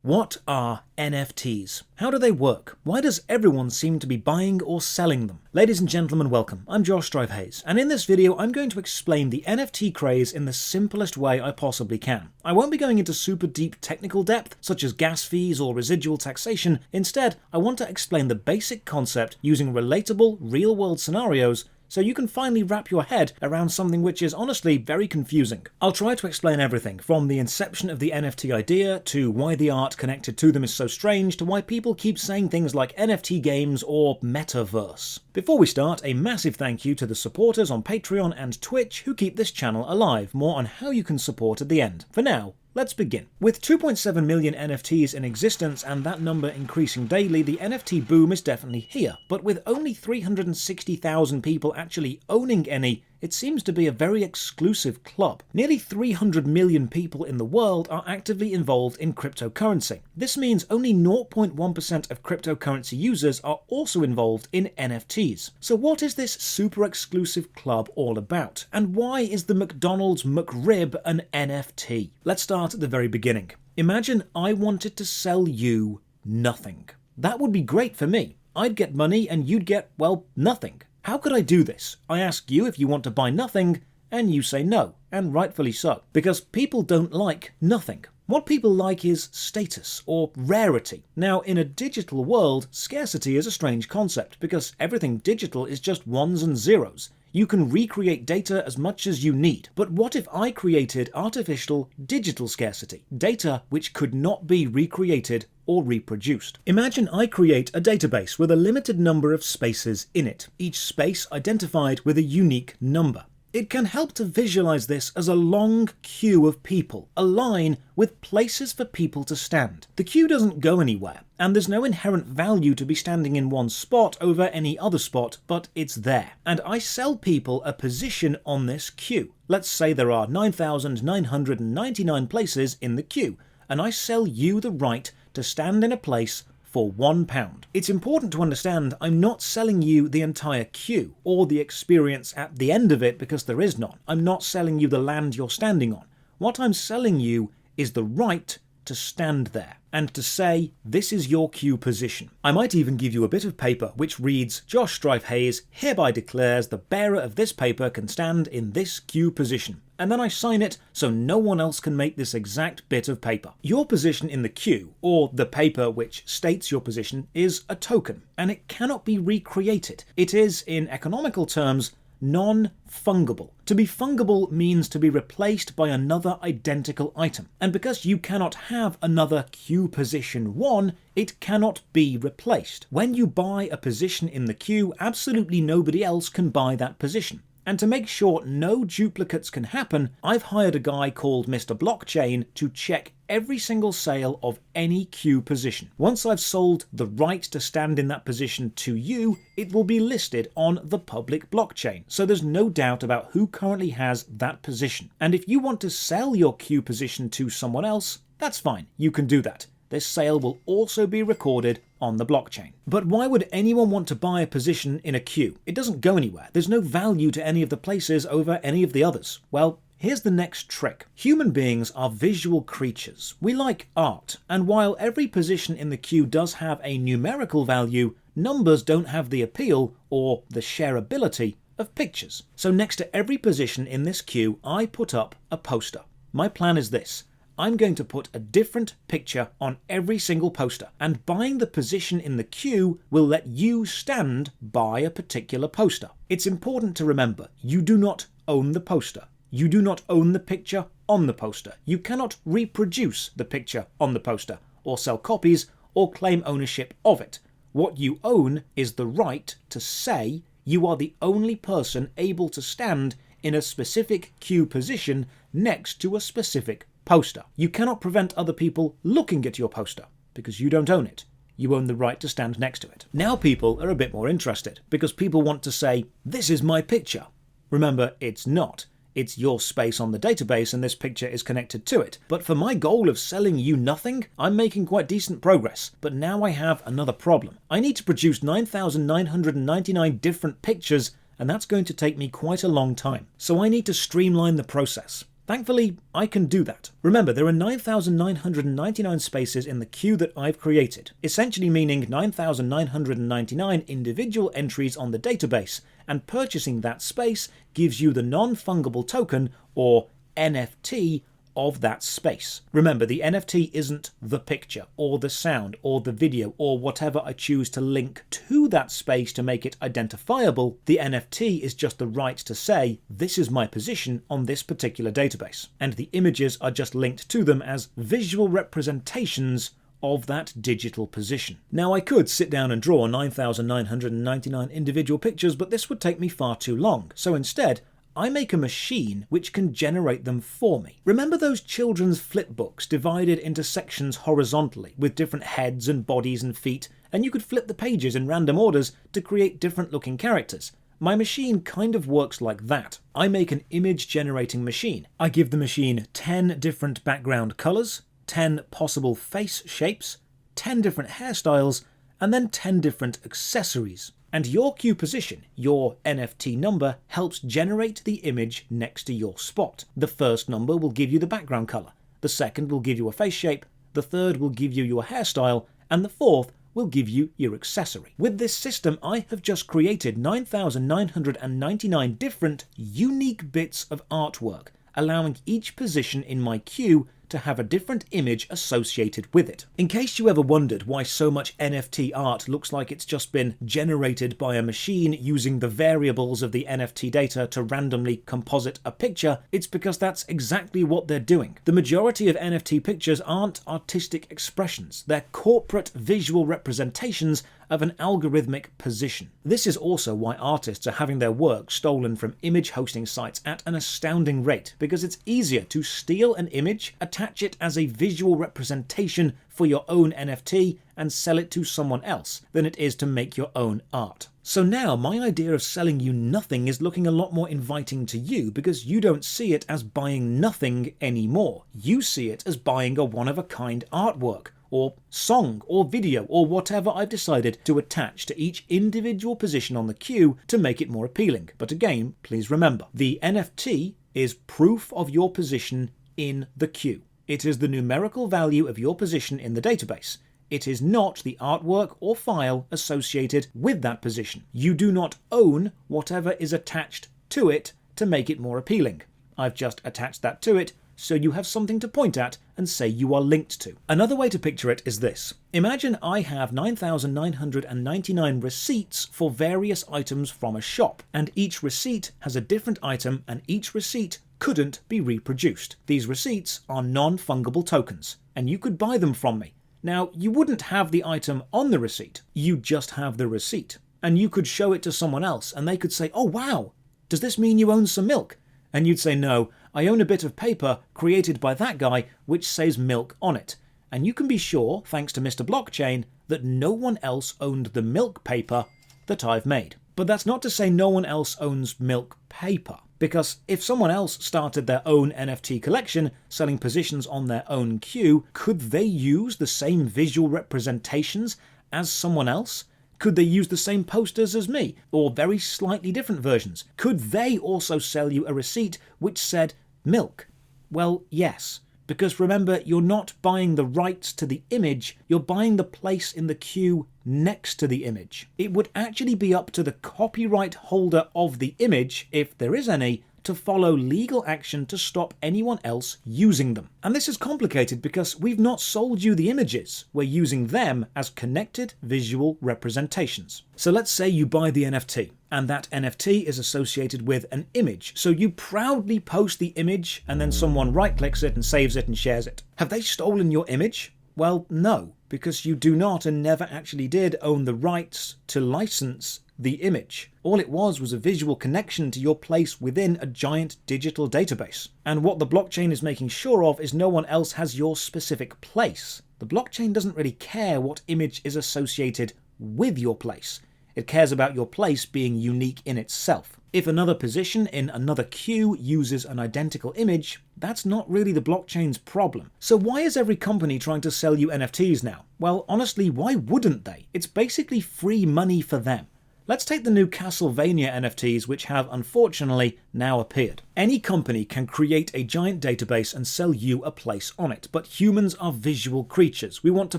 What are NFTs? How do they work? Why does everyone seem to be buying or selling them? Ladies and gentlemen, welcome. I'm Josh Hayes, and in this video I'm going to explain the NFT craze in the simplest way I possibly can. I won't be going into super deep technical depth, such as gas fees or residual taxation. Instead, I want to explain the basic concept using relatable, real-world scenarios so you can finally wrap your head around something which is honestly very confusing. I'll try to explain everything, from the inception of the NFT idea, to why the art connected to them is so strange, to why people keep saying things like NFT games or metaverse. Before we start, a massive thank you to the supporters on Patreon and Twitch who keep this channel alive. More on how you can support at the end. For now, let's begin. With 2.7 million NFTs in existence and that number increasing daily, the NFT boom is definitely here. But with only 360,000 people actually owning any, it seems to be a very exclusive club. Nearly 300 million people in the world are actively involved in cryptocurrency. This means only 0.1% of cryptocurrency users are also involved in NFTs. So what is this super exclusive club all about? And why is the McDonald's McRib an NFT? Let's start at the very beginning. Imagine I wanted to sell you nothing. That would be great for me. I'd get money and you'd get, well, nothing. How could I do this? I ask you if you want to buy nothing, and you say no, and rightfully so, because people don't like nothing. What people like is status or rarity. Now, in a digital world, scarcity is a strange concept because everything digital is just ones and zeros. You can recreate data as much as you need. But what if I created artificial digital scarcity? Data which could not be recreated or reproduced. Imagine I create a database with a limited number of spaces in it, each space identified with a unique number. It can help to visualize this as a long queue of people, a line with places for people to stand. The queue doesn't go anywhere, and there's no inherent value to be standing in one spot over any other spot, but it's there. And I sell people a position on this queue. Let's say there are 9,999 places in the queue, and I sell you the right to stand in a place for £1. It's important to understand I'm not selling you the entire queue or the experience at the end of it because there is none. I'm not selling you the land you're standing on. What I'm selling you is the right to stand there and to say, this is your queue position. I might even give you a bit of paper which reads, Josh Hayes hereby declares the bearer of this paper can stand in this queue position. And then I sign it so no one else can make this exact bit of paper. Your position in the queue, or the paper which states your position, is a token, and it cannot be recreated. It is, in economical terms, non-fungible. To be fungible means to be replaced by another identical item. And because you cannot have another queue position 1, it cannot be replaced. When you buy a position in the queue, absolutely nobody else can buy that position. And to make sure no duplicates can happen, I've hired a guy called Mr. Blockchain to check every single sale of any queue position. Once I've sold the right to stand in that position to you, it will be listed on the public blockchain. So there's no doubt about who currently has that position. And if you want to sell your queue position to someone else, that's fine. You can do that. This sale will also be recorded on the blockchain. But why would anyone want to buy a position in a queue? It doesn't go anywhere. There's no value to any of the places over any of the others. Well, here's the next trick. Human beings are visual creatures. We like art, and while every position in the queue does have a numerical value, numbers don't have the appeal or the shareability of pictures. So next to every position in this queue, I put up a poster. My plan is this. I'm going to put a different picture on every single poster, and buying the position in the queue will let you stand by a particular poster. It's important to remember, you do not own the poster. You do not own the picture on the poster. You cannot reproduce the picture on the poster, or sell copies, or claim ownership of it. What you own is the right to say you are the only person able to stand in a specific queue position next to a specific poster. You cannot prevent other people looking at your poster because you don't own it. You own the right to stand next to it. Now people are a bit more interested because people want to say, this is my picture. Remember, it's not. It's your space on the database and this picture is connected to it. But for my goal of selling you nothing, I'm making quite decent progress. But now I have another problem. I need to produce 9,999 different pictures, and that's going to take me quite a long time. So I need to streamline the process. Thankfully, I can do that. Remember, there are 9,999 spaces in the queue that I've created, essentially meaning 9,999 individual entries on the database, and purchasing that space gives you the non-fungible token, or NFT, of that space. Remember, the NFT isn't the picture, or the sound, or the video, or whatever I choose to link to that space to make it identifiable. The NFT is just the right to say, this is my position on this particular database. And the images are just linked to them as visual representations of that digital position. Now, I could sit down and draw 9,999 individual pictures, but this would take me far too long. So instead, I make a machine which can generate them for me. Remember those children's flip books divided into sections horizontally with different heads and bodies and feet, and you could flip the pages in random orders to create different looking characters? My machine kind of works like that. I make an image generating machine. I give the machine 10 different background colors, 10 possible face shapes, 10 different hairstyles, and then 10 different accessories. And your queue position, your NFT number, helps generate the image next to your spot. The first number will give you the background color, the second will give you a face shape, the third will give you your hairstyle, and the fourth will give you your accessory. With this system, I have just created 9,999 different unique bits of artwork, allowing each position in my queue to have a different image associated with it. In case you ever wondered why so much NFT art looks like it's just been generated by a machine using the variables of the NFT data to randomly composite a picture, it's because that's exactly what they're doing. The majority of NFT pictures aren't artistic expressions, they're corporate visual representations of an algorithmic position. This is also why artists are having their work stolen from image hosting sites at an astounding rate, because it's easier to steal an image, attach it as a visual representation for your own NFT, and sell it to someone else than it is to make your own art. So now my idea of selling you nothing is looking a lot more inviting to you, because you don't see it as buying nothing anymore. You see it as buying a one-of-a-kind artwork, or song, or video, or whatever I've decided to attach to each individual position on the queue to make it more appealing. But again, please remember, the NFT is proof of your position in the queue. It is the numerical value of your position in the database. It is not the artwork or file associated with that position. You do not own whatever is attached to it to make it more appealing. I've just attached that to it so you have something to point at and say you are linked to. Another way to picture it is this. Imagine I have 9,999 receipts for various items from a shop, and each receipt has a different item, and each receipt couldn't be reproduced. These receipts are non-fungible tokens, and you could buy them from me. Now, you wouldn't have the item on the receipt, you just have the receipt. And you could show it to someone else, and they could say, "Oh wow, does this mean you own some milk?" And you'd say, "No, I own a bit of paper created by that guy which says milk on it." And you can be sure, thanks to Mr. Blockchain, that no one else owned the milk paper that I've made. But that's not to say no one else owns milk paper. Because if someone else started their own NFT collection, selling positions on their own queue, could they use the same visual representations as someone else? Could they use the same posters as me, or very slightly different versions? Could they also sell you a receipt which said milk? Well, yes. Because remember, you're not buying the rights to the image, you're buying the place in the queue next to the image. It would actually be up to the copyright holder of the image, if there is any, to follow legal action to stop anyone else using them. And this is complicated because we've not sold you the images, we're using them as connected visual representations. So let's say you buy the NFT, and that NFT is associated with an image, so you proudly post the image and then someone right-clicks it and saves it and shares it. Have they stolen your image? Well, no, because you do not and never actually did own the rights to license the image. All it was a visual connection to your place within a giant digital database. And what the blockchain is making sure of is no one else has your specific place. The blockchain doesn't really care what image is associated with your place. It cares about your place being unique in itself. If another position in another queue uses an identical image, that's not really the blockchain's problem. So why is every company trying to sell you NFTs now? Well, honestly, why wouldn't they? It's basically free money for them. Let's take the new Castlevania NFTs, which have unfortunately now appeared. Any company can create a giant database and sell you a place on it, but humans are visual creatures. We want to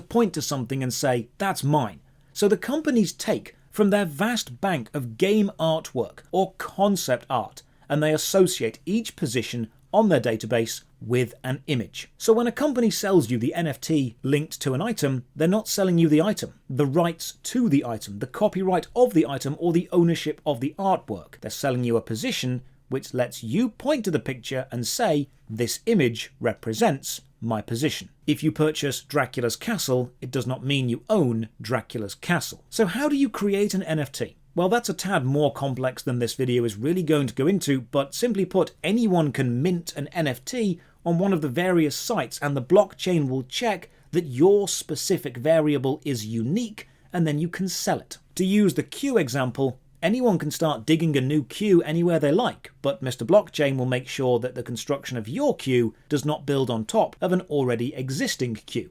point to something and say, that's mine. So the companies take from their vast bank of game artwork or concept art, and they associate each position on their database with an image. So when a company sells you the NFT linked to an item, they're not selling you the item, the rights to the item, the copyright of the item, or the ownership of the artwork. They're selling you a position which lets you point to the picture and say, this image represents my position. If you purchase Dracula's castle, it does not mean you own Dracula's castle. So how do you create an NFT? Well, that's a tad more complex than this video is really going to go into, but simply put, anyone can mint an NFT on one of the various sites, and the blockchain will check that your specific variable is unique, and then you can sell it. To use the queue example, anyone can start digging a new queue anywhere they like, but Mr. Blockchain will make sure that the construction of your queue does not build on top of an already existing queue.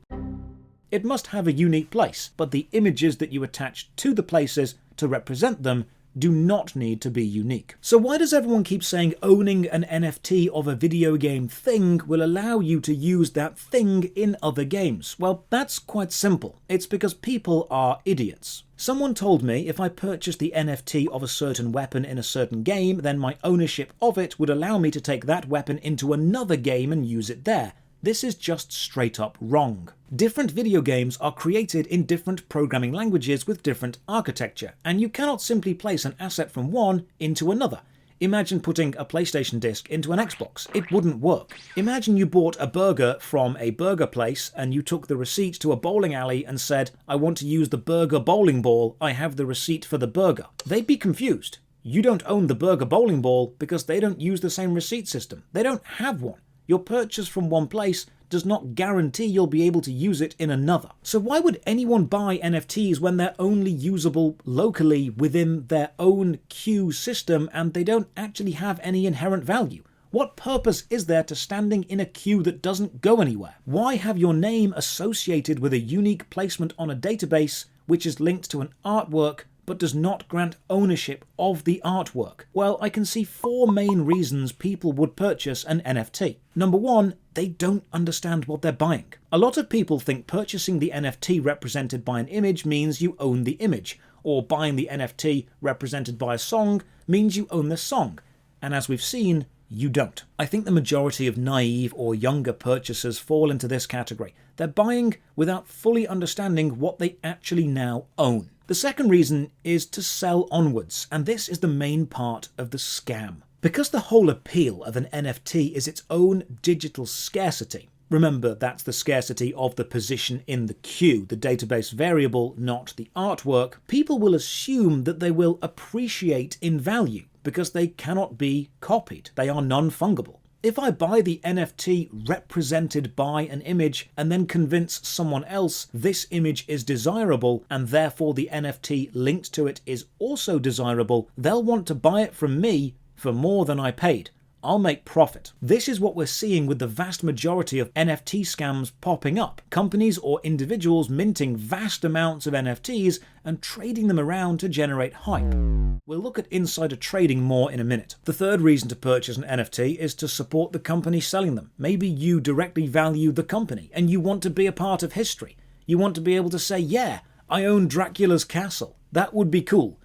It must have a unique place, but the images that you attach to the places to represent them do not need to be unique. So why does everyone keep saying owning an NFT of a video game thing will allow you to use that thing in other games? Well, that's quite simple. It's because people are idiots. Someone told me if I purchased the NFT of a certain weapon in a certain game, then my ownership of it would allow me to take that weapon into another game and use it there. This is just straight up wrong. Different video games are created in different programming languages with different architecture, and you cannot simply place an asset from one into another. Imagine putting a PlayStation disc into an Xbox. It wouldn't work. Imagine you bought a burger from a burger place and you took the receipt to a bowling alley and said, I want to use the burger bowling ball, I have the receipt for the burger. They'd be confused. You don't own the burger bowling ball because they don't use the same receipt system. They don't have one. Your purchase from one place does not guarantee you'll be able to use it in another. So why would anyone buy NFTs when they're only usable locally within their own queue system and they don't actually have any inherent value? What purpose is there to standing in a queue that doesn't go anywhere? Why have your name associated with a unique placement on a database which is linked to an artwork but does not grant ownership of the artwork? Well, I can see 4 main reasons people would purchase an NFT. Number 1, they don't understand what they're buying. A lot of people think purchasing the NFT represented by an image means you own the image, or buying the NFT represented by a song means you own the song. And as we've seen, you don't. I think the majority of naive or younger purchasers fall into this category. They're buying without fully understanding what they actually now own. The second reason is to sell onwards, and this is the main part of the scam. Because the whole appeal of an NFT is its own digital scarcity. Remember, that's the scarcity of the position in the queue, the database variable, not the artwork. People will assume that they will appreciate in value because they cannot be copied. They are non-fungible. If I buy the NFT represented by an image and then convince someone else this image is desirable and therefore the NFT linked to it is also desirable, they'll want to buy it from me for more than I paid. I'll make profit. This is what we're seeing with the vast majority of NFT scams popping up. Companies or individuals minting vast amounts of NFTs and trading them around to generate hype. We'll look at insider trading more in a minute. The third reason to purchase an NFT is to support the company selling them. Maybe you directly value the company and you want to be a part of history. You want to be able to say, yeah, I own Dracula's castle. That would be cool.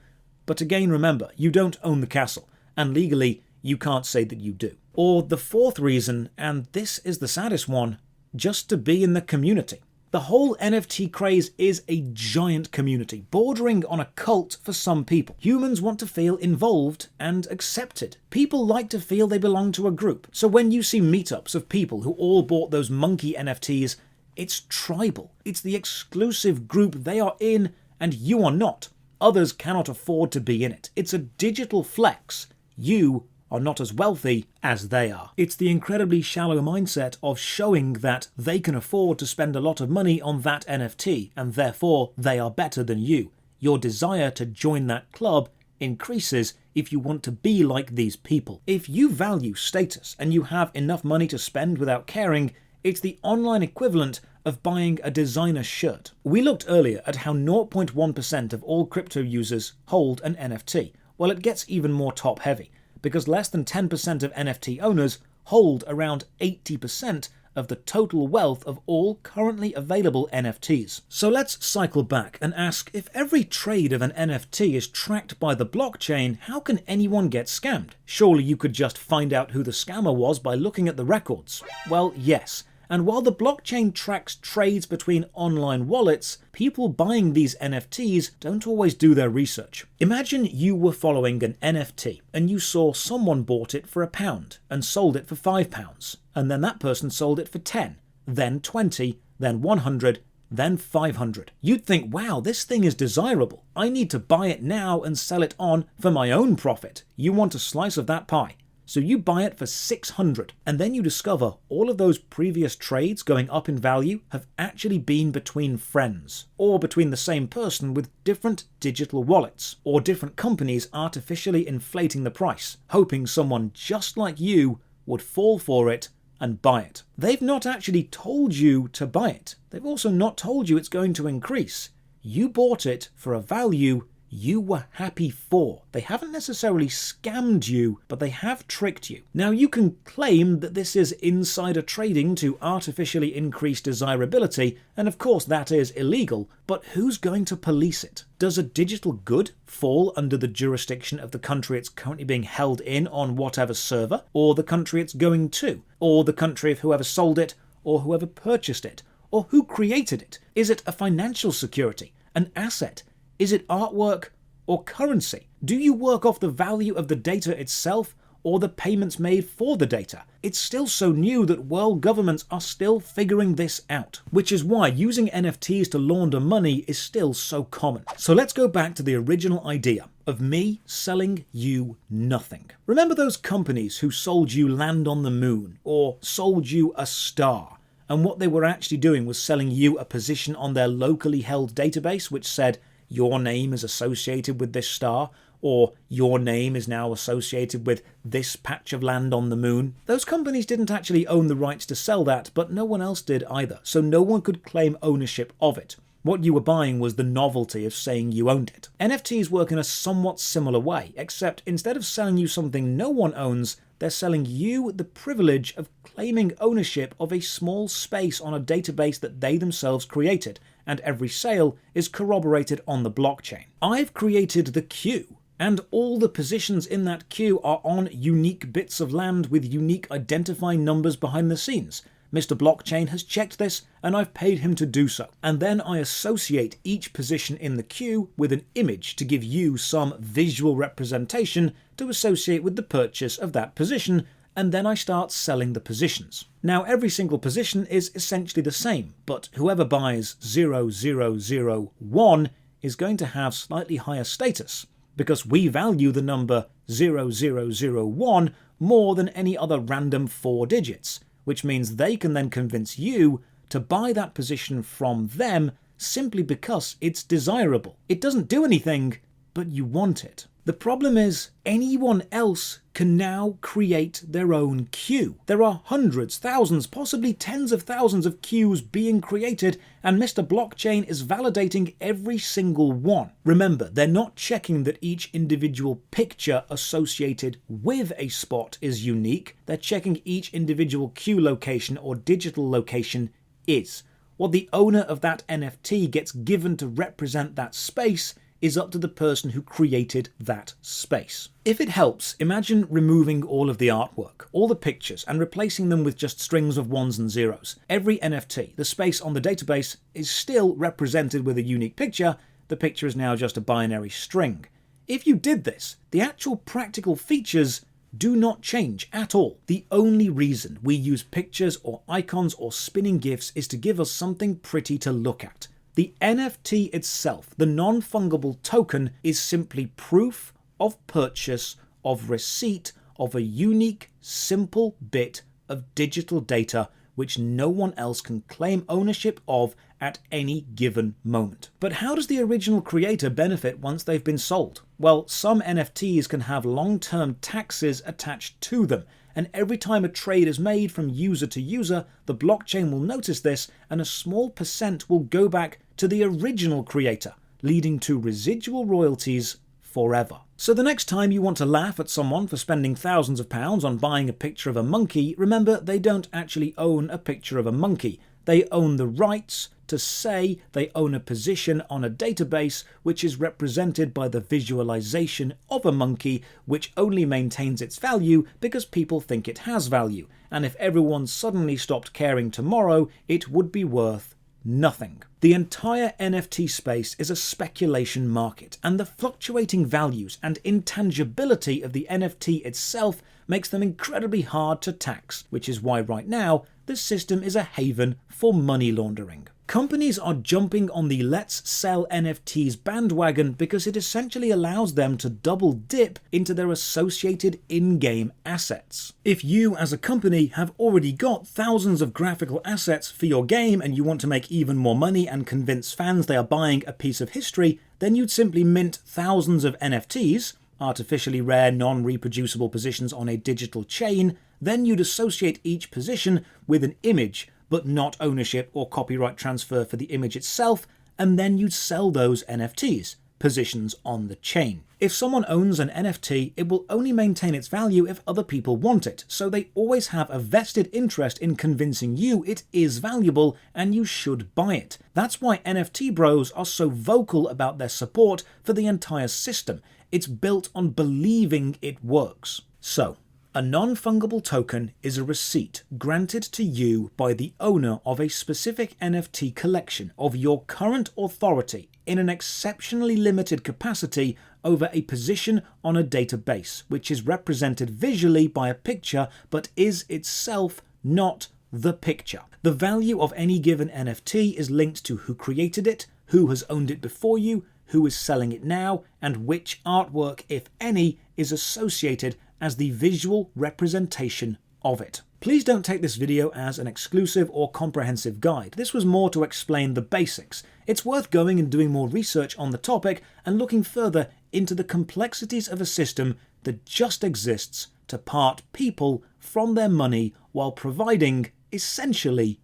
But again, remember, you don't own the castle, and legally, you can't say that you do. Or the fourth reason, and this is the saddest one, just to be in the community. The whole NFT craze is a giant community, bordering on a cult for some people. Humans want to feel involved and accepted. People like to feel they belong to a group. So when you see meetups of people who all bought those monkey NFTs, it's tribal. It's the exclusive group they are in and you are not. Others cannot afford to be in it. It's a digital flex. You are not as wealthy as they are. It's the incredibly shallow mindset of showing that they can afford to spend a lot of money on that NFT and therefore they are better than you. Your desire to join that club increases if you want to be like these people. If you value status and you have enough money to spend without caring, it's the online equivalent of buying a designer shirt. We looked earlier at how 0.1% of all crypto users hold an NFT. Well, it gets even more top-heavy, because less than 10% of NFT owners hold around 80% of the total wealth of all currently available NFTs. So let's cycle back and ask, if every trade of an NFT is tracked by the blockchain, how can anyone get scammed? Surely you could just find out who the scammer was by looking at the records. Well, yes. And while the blockchain tracks trades between online wallets, people buying these NFTs don't always do their research. Imagine you were following an NFT and you saw someone bought it for £1 and sold it for £5, and then that person sold it for 10, then 20, then 100, then 500. You'd think, wow, this thing is desirable. I need to buy it now and sell it on for my own profit. You want a slice of that pie. So you buy it for 600, and then you discover all of those previous trades going up in value have actually been between friends, or between the same person with different digital wallets, or different companies artificially inflating the price, hoping someone just like you would fall for it and buy it. They've not actually told you to buy it. They've also not told you it's going to increase. You bought it for a value you were happy for. They haven't necessarily scammed you, but they have tricked you. Now, you can claim that this is insider trading to artificially increase desirability, and of course that is illegal, but who's going to police it? Does a digital good fall under the jurisdiction of the country it's currently being held in on whatever server, or the country it's going to, or the country of whoever sold it, or whoever purchased it, or who created it? Is it a financial security, an asset? Is it artwork or currency? Do you work off the value of the data itself or the payments made for the data? It's still so new that world governments are still figuring this out, which is why using NFTs to launder money is still so common. So let's go back to the original idea of me selling you nothing. Remember those companies who sold you land on the moon or sold you a star? And what they were actually doing was selling you a position on their locally held database which said, your name is associated with this star, or your name is now associated with this patch of land on the moon. Those companies didn't actually own the rights to sell that, but no one else did either, so no one could claim ownership of it. What you were buying was the novelty of saying you owned it. NFTs work in a somewhat similar way, except instead of selling you something no one owns, they're selling you the privilege of claiming ownership of a small space on a database that they themselves created, and every sale is corroborated on the blockchain. I've created the queue, and all the positions in that queue are on unique bits of land with unique identifying numbers behind the scenes. Mr. Blockchain has checked this, and I've paid him to do so. And then I associate each position in the queue with an image to give you some visual representation to associate with the purchase of that position, and then I start selling the positions. Now, every single position is essentially the same, but whoever buys 0001 is going to have slightly higher status, because we value the number 0001 more than any other random 4 digits, which means they can then convince you to buy that position from them simply because it's desirable. It doesn't do anything, but you want it. The problem is, anyone else can now create their own queue. There are hundreds, thousands, possibly tens of thousands of queues being created, and Mr. Blockchain is validating every single one. Remember, they're not checking that each individual picture associated with a spot is unique. They're checking each individual queue location or digital location is. What the owner of that NFT gets given to represent that space is up to the person who created that space. If it helps, imagine removing all of the artwork, all the pictures, and replacing them with just strings of ones and zeros. Every NFT, the space on the database, is still represented with a unique picture. The picture is now just a binary string. If you did this, the actual practical features do not change at all. The only reason we use pictures or icons or spinning GIFs is to give us something pretty to look at. The NFT itself, the non-fungible token, is simply proof of purchase, of receipt, of a unique, simple bit of digital data which no one else can claim ownership of at any given moment. But how does the original creator benefit once they've been sold? Well, some NFTs can have long-term taxes attached to them, and every time a trade is made from user to user, the blockchain will notice this, and a small percent will go back to the original creator, leading to residual royalties forever. So the next time you want to laugh at someone for spending thousands of pounds on buying a picture of a monkey, remember they don't actually own a picture of a monkey. They own the rights to say they own a position on a database which is represented by the visualization of a monkey, which only maintains its value because people think it has value. And if everyone suddenly stopped caring tomorrow, it would be worth nothing. The entire NFT space is a speculation market, and the fluctuating values and intangibility of the NFT itself makes them incredibly hard to tax, which is why right now the system is a haven for money laundering. Companies are jumping on the let's sell NFTs bandwagon because it essentially allows them to double dip into their associated in-game assets. If you as a company have already got thousands of graphical assets for your game and you want to make even more money and convince fans they are buying a piece of history, then you'd simply mint thousands of NFTs, artificially rare non-reproducible positions on a digital chain. Then you'd associate each position with an image, but not ownership or copyright transfer for the image itself, and then you'd sell those NFTs, positions on the chain. If someone owns an NFT, it will only maintain its value if other people want it, so they always have a vested interest in convincing you it is valuable and you should buy it. That's why NFT bros are so vocal about their support for the entire system. It's built on believing it works. So, a non-fungible token is a receipt granted to you by the owner of a specific NFT collection of your current authority in an exceptionally limited capacity over a position on a database, which is represented visually by a picture but is itself not the picture. The value of any given NFT is linked to who created it, who has owned it before you, who is selling it now, and which artwork, if any, is associated as the visual representation of it. Please don't take this video as an exclusive or comprehensive guide. This was more to explain the basics. It's worth going and doing more research on the topic and looking further into the complexities of a system that just exists to part people from their money while providing, essentially,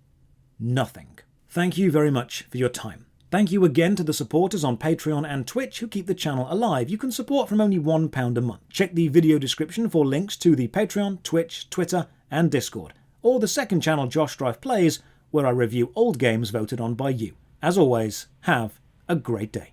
nothing. Thank you very much for your time. Thank you again to the supporters on Patreon and Twitch who keep the channel alive. You can support from only £1 a month. Check the video description for links to the Patreon, Twitch, Twitter and Discord, or the second channel Josh Strife Plays, where I review old games voted on by you. As always, have a great day.